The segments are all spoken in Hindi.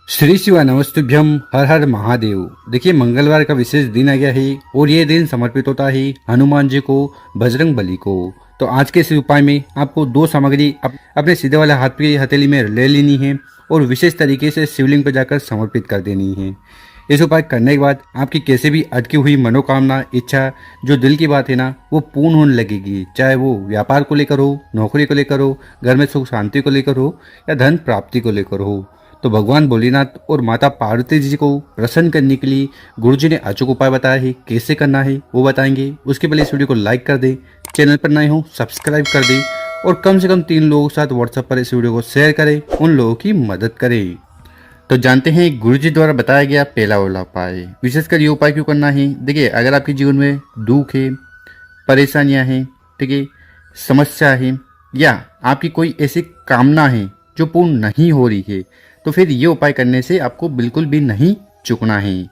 श्री शिवा नमस्तुभ्यम हर हर महादेव। देखिए मंगलवार का विशेष दिन आ गया है और ये दिन समर्पित होता है हनुमान जी को, बजरंग बली को। तो आज के इस उपाय में आपको दो सामग्री अपने सीधे वाले हाथ की हथेली में ले लेनी है और विशेष तरीके से शिवलिंग पर जाकर समर्पित कर देनी है। इस उपाय करने के बाद आपकी कैसे भी अटकी हुई मनोकामना, इच्छा, जो दिल की बात है ना, वो पूर्ण होने लगेगी। चाहे वो व्यापार को लेकर हो, नौकरी को लेकर हो, घर में सुख शांति को लेकर हो या धन प्राप्ति को लेकर हो। तो भगवान भोलेनाथ और माता पार्वती जी को प्रसन्न करने के लिए गुरुजी ने अचूक उपाय बताया है। कैसे करना है वो बताएंगे। उसके पहले इस वीडियो को लाइक कर दें, चैनल पर नए हो सब्सक्राइब कर दें और कम से कम 3 लोगों के साथ व्हाट्सएप पर इस वीडियो को शेयर करें, उन लोगों की मदद करें। तो जानते हैं गुरुजी द्वारा बताया गया पहला वाला उपाय। विशेषकर ये उपाय क्यों करना है। देखिए, अगर आपके जीवन में दुख है, परेशानियां हैं, ठीक है, समस्या है या आपकी कोई ऐसी कामना है जो पूर्ण नहीं हो रही है, तो फिर ये उपाय करने से आपको बिल्कुल भी नहीं चूकना है।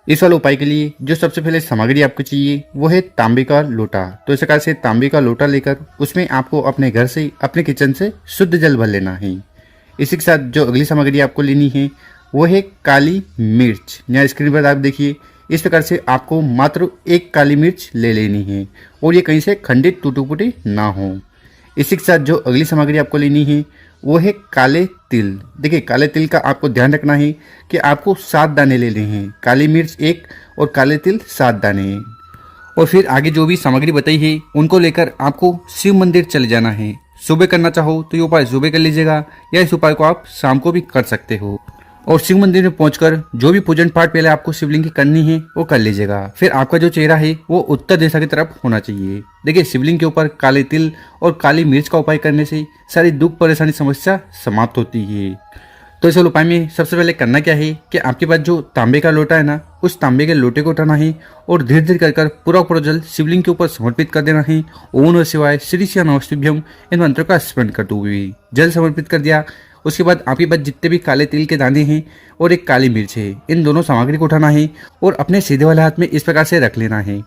इस वाले उपाय के लिए जो सबसे पहले सामग्री आपको चाहिए वो है तांबे का लोटा। तो इस प्रकार से तांबे का लोटा लेकर उसमें आपको अपने घर से, अपने किचन से शुद्ध जल भर लेना है। इसी के साथ जो अगली सामग्री आपको लेनी है वो है काली मिर्च। यहाँ स्क्रीन पर आप देखिए, इस प्रकार से आपको मात्र 1 काली मिर्च ले लेनी है और ये कहीं से खंडित टूटी फूटी ना हो। इसी के साथ जो अगली सामग्री आपको लेनी है वो है काले तिल। देखिए, काले तिल का आपको ध्यान रखना है कि आपको 7 दाने लेने हैं। काली मिर्च 1 और काले तिल 7 दाने। और फिर आगे जो भी सामग्री बताई है उनको लेकर आपको शिव मंदिर चले जाना है। सुबह करना चाहो तो ये उपाय सुबह कर लीजिएगा या इस उपाय को आप शाम को भी कर सकते हो। और शिव मंदिर में पहुंचकर जो भी पूजन पाठ पहले आपको शिवलिंग की करनी है वो कर लीजिएगा। फिर आपका जो चेहरा है वो उत्तर दिशा की तरफ होना चाहिए। देखिए, शिवलिंग के ऊपर काले तिल और काली मिर्च का उपाय करने से सारी दुख परेशानी समस्या समाप्त होती है। तो इस उपाय में सबसे पहले करना क्या है कि आपके पास जो तांबे का लोटा है ना, उस तांबे के लोटे को उठाना है और धीरे धीरे कर पूरा जल शिवलिंग के ऊपर समर्पित कर देना है। ओम नमः शिवाय, श्री शिव नमस्तुभ्यम, इन मंत्रों का स्मरण करते हुए जल समर्पित कर दिया। उसके बाद आपके पास जितने भी काले तिल के दाने हैं और 1 काली मिर्च है, इन दोनों सामग्री को उठाना है और अपने सीधे वाले हाथ में इस प्रकार से रख लेना है।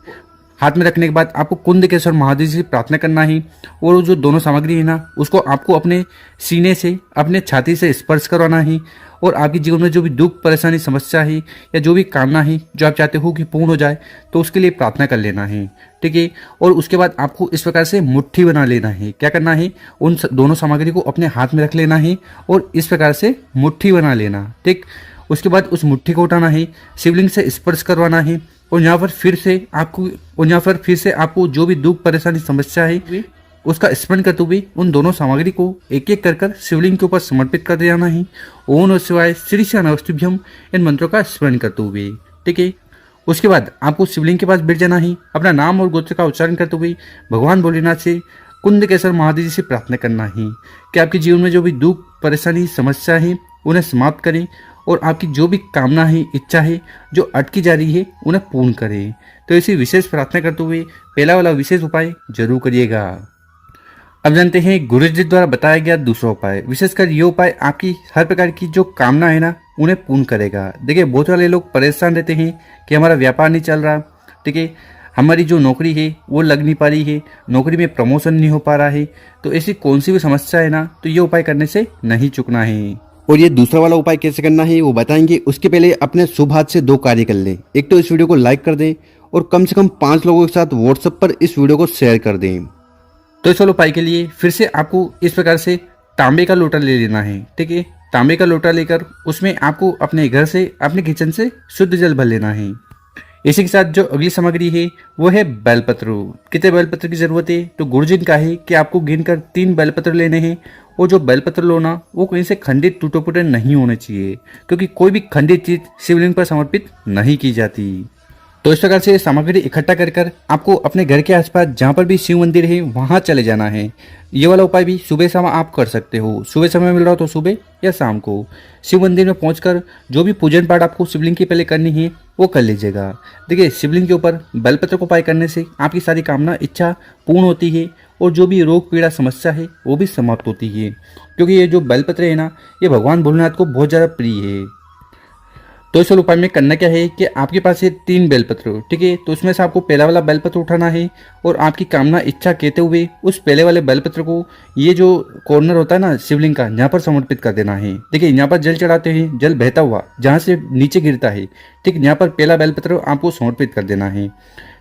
हाथ में रखने के बाद आपको कुंदकेश्वर महादेव जी से प्रार्थना करना है और वो जो दोनों सामग्री है ना, उसको आपको अपने सीने से, अपने छाती से स्पर्श करवाना है और आपके जीवन में जो भी दुख, परेशानी, समस्या है या जो भी कामना है जो आप चाहते हो कि पूर्ण हो जाए, तो उसके लिए प्रार्थना कर लेना है, ठीक है। और उसके बाद आपको इस प्रकार से मुट्ठी बना लेना है। क्या करना है, उन दोनों सामग्री को अपने हाथ में रख लेना है और इस प्रकार से मुट्ठी बना लेना, ठीक। उसके बाद उस मुट्ठी को उठाना है, शिवलिंग से स्पर्श करवाना है और यहाँ पर फिर से आपको जो भी दुख, परेशानी, समस्या है उसका स्मरण करते हुए उन दोनों सामग्री को एक एक कर शिवलिंग के ऊपर समर्पित कर देना है। ओम नमः शिवाय, श्री शिव नमस्तुभ्यम, इन मंत्रों का स्मरण करते हुए, ठीक है। उसके बाद आपको शिवलिंग के पास बैठ जाना है। अपना नाम और गोत्र का उच्चारण करते हुए भगवान भोलेनाथ से, कुंदकेश्वर महादेव जी से प्रार्थना करना है कि आपके जीवन में जो भी दुख, परेशानी, समस्या है उन्हें समाप्त करें और आपकी जो भी कामना है, इच्छा है जो अटकी जा रही है उन्हें पूर्ण करें। तो ऐसी विशेष प्रार्थना करते हुए पहला वाला विशेष उपाय जरूर करिएगा। अब जानते हैं गुरुजी द्वारा बताया गया दूसरा उपाय। विशेषकर ये उपाय आपकी हर प्रकार की जो कामना है ना, उन्हें पूर्ण करेगा। देखिए, बहुत सारे लोग परेशान रहते हैं कि हमारा व्यापार नहीं चल रहा, ठीक है, हमारी जो नौकरी है वो लग नहीं पा रही है, नौकरी में प्रमोशन नहीं हो पा रहा है। तो ऐसी कौन सी भी समस्या है ना, तो ये उपाय करने से नहीं चूकना है। और ये दूसरा वाला उपाय कैसे करना है वो बताएंगे। उसके पहले अपने शुभ हाथ से 2 कार्य कर लें। एक तो इस वीडियो को लाइक कर दें और कम से कम 5 लोगों के साथ व्हाट्सएप पर इस वीडियो को शेयर कर दें। तो इस वाले उपाय के लिए फिर से आपको इस प्रकार से तांबे का लोटा ले लेना है, ठीक है। तांबे का लोटा लेकर उसमें आपको अपने घर से, अपने किचन से शुद्ध जल भर लेना है। इसी के साथ जो अगली सामग्री है वो है बेलपत्र। कितने बेलपत्र की जरूरत है, तो गुरुजी ने कहा है कि आपको गिनकर 3 बेलपत्र लेने हैं और जो बेलपत्र लो ना, वो कहीं से खंडित, टूटे फूटे नहीं होने चाहिए, क्योंकि कोई भी खंडित चीज शिवलिंग पर समर्पित नहीं की जाती। तो इस प्रकार से सामग्री इकट्ठा कर आपको अपने घर के आसपास जहाँ पर भी शिव मंदिर है वहाँ चले जाना है। ये वाला उपाय भी सुबह शाम आप कर सकते हो। सुबह समय मिल रहा हो तो सुबह या शाम को शिव मंदिर में पहुंचकर जो भी पूजन पाठ आपको शिवलिंग की पहले करनी है वो कर लीजिएगा। देखिए, शिवलिंग के ऊपर बेलपत्र को उपाय करने से आपकी सारी कामना, इच्छा पूर्ण होती है और जो भी रोग, पीड़ा, समस्या है वो भी समाप्त होती है, क्योंकि ये जो बेलपत्र है ना, ये भगवान भोलेनाथ को बहुत ज़्यादा प्रिय है। तो इस उपाय में करना क्या है कि आपके पास ये 3 बेलपत्र हो, ठीक है। तो उसमें से आपको पहला वाला बेलपत्र उठाना है और आपकी कामना इच्छा कहते हुए उस पहले वाले बेलपत्र को ये जो कॉर्नर होता है ना शिवलिंग का, यहाँ पर समर्पित कर देना है। देखिए यहाँ पर जल चढ़ाते हैं, जल बहता हुआ जहाँ से नीचे गिरता है, ठीक, यहाँ पर पहला बेलपत्र आपको समर्पित कर देना है।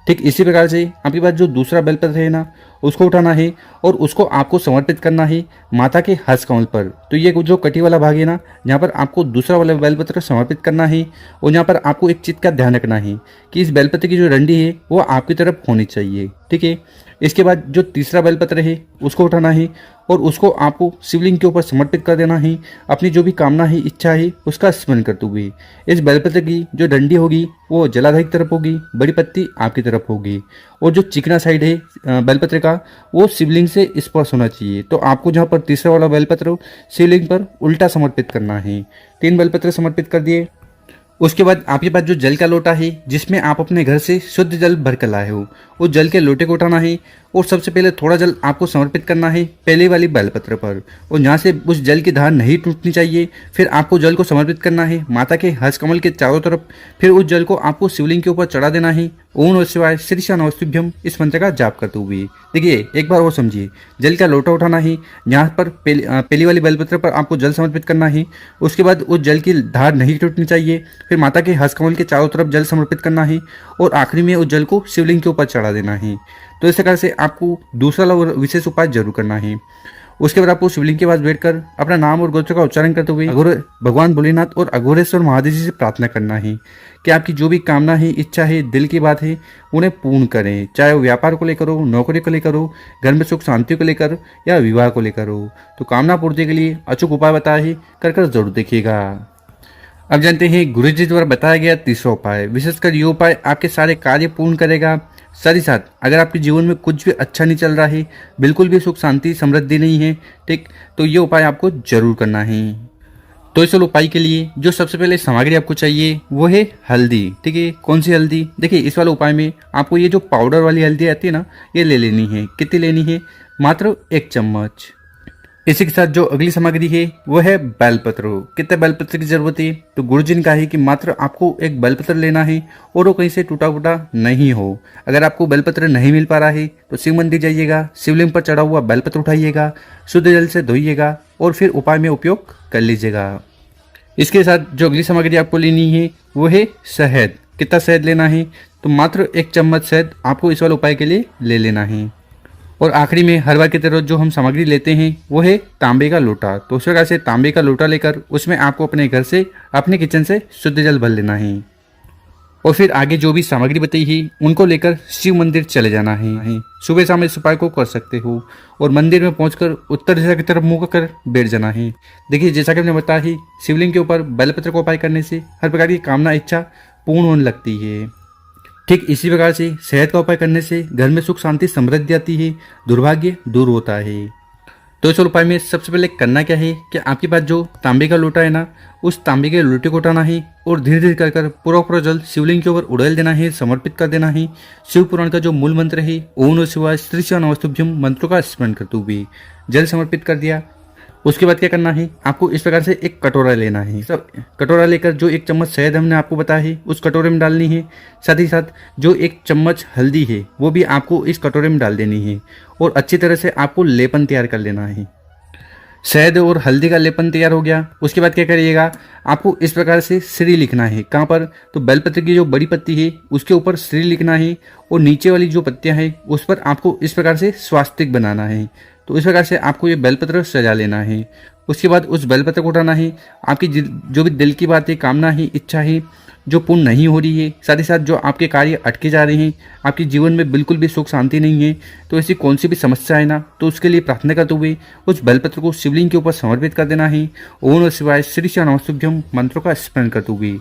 ठीक इसी प्रकार से आपके पास जो दूसरा बेलपत्र है ना, उसको उठाना है और उसको आपको समर्पित करना है माता के हस्त कमल पर। तो ये जो कटी वाला भाग है ना, यहाँ पर आपको दूसरा वाला बेलपत्र समर्पित करना है और यहाँ पर आपको एक चीज का ध्यान रखना है कि इस बेलपत्र की जो डंडी है वो आपकी तरफ होनी चाहिए, ठीक है। इसके बाद जो तीसरा बेलपत्र है उसको उठाना है और उसको आपको शिवलिंग के ऊपर समर्पित कर देना है, अपनी जो भी कामना है इच्छा है उसका स्मरण करते हुए। इस बेलपत्र की जो डंडी होगी वो जलाधार की तरफ होगी, बड़ी पत्ती आपकी तरफ होगी और जो चिकना साइड है बेलपत्र का वो शिवलिंग से स्पर्श होना चाहिए। तो आपको जहाँ पर तीसरा वाला बेलपत्र शिवलिंग पर उल्टा समर्पित करना है। 3 बेलपत्र समर्पित कर दिए। उसके बाद आपके पास जो जल का लोटा है जिसमें आप अपने घर से शुद्ध जल भर कर लाए हो, उस जल के लोटे को उठाना है और सबसे पहले थोड़ा जल आपको समर्पित करना है पहले वाली बेलपत्र पर और यहाँ से उस जल की धार नहीं टूटनी चाहिए। फिर आपको जल को समर्पित करना है माता के हस्त कमल के चारों तरफ। फिर उस जल को आपको शिवलिंग के ऊपर चढ़ा देना है। ओम नमः शिवाय श्री नमस्तुभ्यम इस मंत्र का जाप करते हुए। देखिए एक बार और समझिए, जल का लोटा उठाना है, यहाँ पर पहली वाली बेलपत्र पर आपको जल समर्पित करना है। उसके बाद उस जल की धार नहीं टूटनी चाहिए। फिर माता के हस्त कमल के चारों तरफ जल समर्पित करना है और आखिरी में उस जल को शिवलिंग के ऊपर चढ़ा देना है। तो इस प्रकार से आपको दूसरा विशेष उपाय जरूर करना है। उसके बाद आपको शिवलिंग के पास बैठकर अपना नाम और गोत्र का उच्चारण करते हुए भगवान भोलेनाथ और अघोरेश्वर महादेव जी से प्रार्थना करना है कि आपकी जो भी कामना है इच्छा है दिल की बात है उन्हें पूर्ण करें, चाहे वो व्यापार को लेकर हो, नौकरी को लेकर हो, घर में सुख शांति को लेकर या विवाह को लेकर हो। तो कामना पूर्ति के लिए अचूक उपाय बताया है, कर जरूर देखिएगा। अब जानते हैं गुरु जी द्वारा बताया गया तीसरा उपाय। विशेषकर ये उपाय आपके सारे कार्य पूर्ण करेगा। साथ ही साथ अगर आपके जीवन में कुछ भी अच्छा नहीं चल रहा है, बिल्कुल भी सुख शांति समृद्धि नहीं है, ठीक, तो ये उपाय आपको जरूर करना है। तो इस उपाय के लिए जो सबसे पहले सामग्री आपको चाहिए वो है हल्दी, ठीक है। कौन सी हल्दी? देखिए इस वाले उपाय में आपको ये जो पाउडर वाली हल्दी आती है ना, ये ले लेनी है। कितनी लेनी है? मात्र 1 चम्मच। इसी के साथ जो अगली सामग्री है वो है बेलपत्र। कितने बेलपत्र की जरूरत है? तो गुरुजी ने कहा है कि मात्र आपको 1 बेलपत्र लेना है और वो कहीं से टूटा फूटा नहीं हो। अगर आपको बेलपत्र नहीं मिल पा रहा है तो शिव मंदिर जाइएगा, शिवलिंग पर चढ़ा हुआ बेलपत्र उठाइएगा, शुद्ध जल से धोइएगा और फिर उपाय में उपयोग कर लीजिएगा। इसके साथ जो अगली सामग्री आपको लेनी है वो है शहद। कितना शहद लेना है? तो मात्र 1 चम्मच शहद आपको इस वाले उपाय के लिए ले लेना है। और आखिरी में हर बार की तरह जो हम सामग्री लेते हैं वो है तांबे का लोटा। तो उस प्रकार से तांबे का लोटा लेकर उसमें आपको अपने घर से, अपने किचन से शुद्ध जल भर लेना है और फिर आगे जो भी सामग्री बताई है उनको लेकर शिव मंदिर चले जाना है। सुबह शाम इस उपाय को कर सकते हो और मंदिर में पहुंचकर उत्तर दिशा की तरफ मुंह कर बैठ जाना है। देखिए जैसा कि हमने बताया ही, शिवलिंग के ऊपर बेलपत्र का उपाय करने से हर प्रकार की कामना इच्छा पूर्ण होने लगती है। ठीक इसी प्रकार से शहद का उपाय करने से घर में सुख शांति समृद्धि आती है, दुर्भाग्य दूर होता है। तो इस उपाय में सबसे पहले करना क्या है कि आपके पास जो तांबे का लोटा है ना, उस तांबे के लोटे को उठाना है और धीरे धीरे कर पूरा जल शिवलिंग के ऊपर उड़ेल देना है, समर्पित कर देना है। शिव पुराण का जो मूल मंत्र है ओम नमः शिवाय श्री नमस्तुभ्यम मंत्रों का स्मरण करते हुए जल समर्पित कर दिया। उसके बाद क्या करना है, आपको इस प्रकार से एक कटोरा लेना है। सब कटोरा लेकर जो 1 चम्मच शहद हमने आपको बताया है उस कटोरे में डालनी है। साथ ही साथ जो 1 चम्मच हल्दी है वो भी आपको इस कटोरे में डाल देनी है और अच्छी तरह से आपको लेपन तैयार कर लेना है। शहद और हल्दी का लेपन तैयार हो गया। उसके बाद क्या करिएगा, आपको इस प्रकार से श्री लिखना है। कहाँ पर? तो बेलपत्र की जो बड़ी पत्ती है उसके ऊपर श्री लिखना है और नीचे वाली जो पत्तियां हैं उस पर आपको इस प्रकार से स्वास्तिक बनाना है। तो इस प्रकार से आपको ये बेलपत्र सजा लेना है। उसके बाद उस बेलपत्र को उठाना है। आपकी जो भी दिल की बात है, कामना है, इच्छा है जो पूर्ण नहीं हो रही है, साथ ही साथ जो आपके कार्य अटके जा रहे हैं, आपके जीवन में बिल्कुल भी सुख शांति नहीं है, तो ऐसी कौन सी भी समस्या है ना, तो उसके लिए प्रार्थना करते हुए उस बेलपत्र को शिवलिंग के ऊपर समर्पित कर देना है। ओम नमः शिवाय श्री नमस्तुभ्यम मंत्रों का स्मरण करते हुए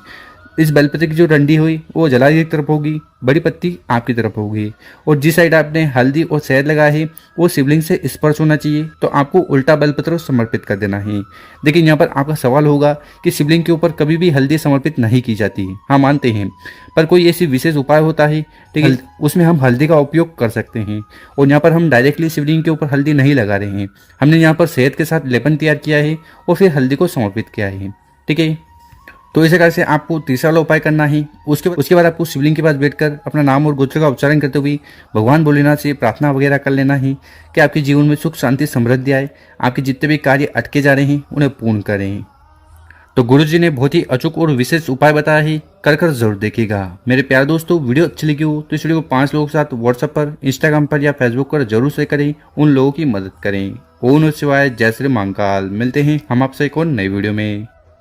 इस बेलपत्र की जो डंडी हुई वो जलाधार की तरफ होगी, बड़ी पत्ती आपकी तरफ होगी और जिस साइड आपने हल्दी और शहद लगाया है वो शिवलिंग से स्पर्श होना चाहिए। तो आपको उल्टा बेलपत्र समर्पित कर देना है। लेकिन यहाँ पर आपका सवाल होगा कि शिवलिंग के ऊपर कभी भी हल्दी समर्पित नहीं की जाती। हाँ मानते हैं, पर कोई ऐसी विशेष उपाय होता है ठीक है, उसमें हम हल्दी का उपयोग कर सकते हैं। और यहाँ पर हम डायरेक्टली शिवलिंग के ऊपर हल्दी नहीं लगा रहे हैं, हमने यहाँ पर शहद के साथ लेपन तैयार किया है और फिर हल्दी को समर्पित किया है। ठीक है, तो इस प्रकार से आपको तीसरा वाला उपाय करना है। उसके बाद आपको शिवलिंग के पास बैठकर अपना नाम और गोत्र का उच्चारण करते हुए भगवान भोलेनाथ से प्रार्थना वगैरह कर लेना है कि आपके जीवन में सुख शांति समृद्धि आए, आपके जितने भी कार्य अटके जा रहे हैं उन्हें पूर्ण करें। तो गुरुजी ने बहुत ही अचूक और विशेष उपाय बताया है, कर जरूर देखिएगा। मेरे प्यारे दोस्तों, वीडियो अच्छी लगी हो तो इस वीडियो को 5 लोगों के साथ व्हाट्सएप पर, इंस्टाग्राम पर या फेसबुक पर जरूर शेयर करें, उन लोगों की मदद करें। ओम नमः शिवाय, जय श्री महाकाल। मिलते हैं हम आपसे एक और नई वीडियो में।